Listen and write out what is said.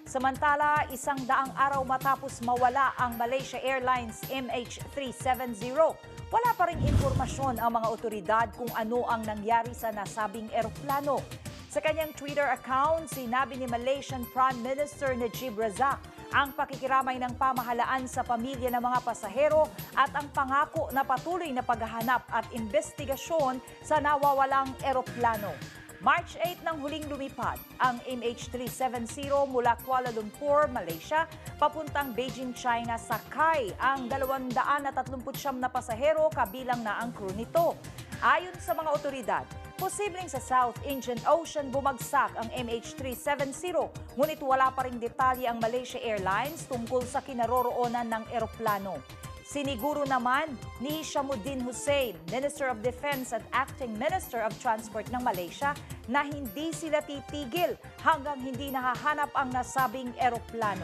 Samantala, 100 araw matapos mawala ang Malaysia Airlines MH370, wala pa ring impormasyon ang mga otoridad kung ano ang nangyari sa nasabing eroplano. Sa kanyang Twitter account, sinabi ni Malaysian Prime Minister Najib Razak ang pakikiramay ng pamahalaan sa pamilya ng mga pasahero at ang pangako na patuloy na paghahanap at investigasyon sa nawawalang eroplano. March 8 nang huling lumipad ang MH370 mula Kuala Lumpur, Malaysia, papuntang Beijing, China. Sakay ang 239 na pasahero, kabilang na ang crew nito. Ayon sa mga otoridad, posibleng sa South Indian Ocean bumagsak ang MH370, ngunit wala pa ring detalye ang Malaysia Airlines tungkol sa kinaroroonan ng eroplano. Siniguro naman ni Hishamuddin Hussein, Minister of Defense at Acting Minister of Transport ng Malaysia, na hindi sila titigil hanggang hindi nahahanap ang nasabing eroplano.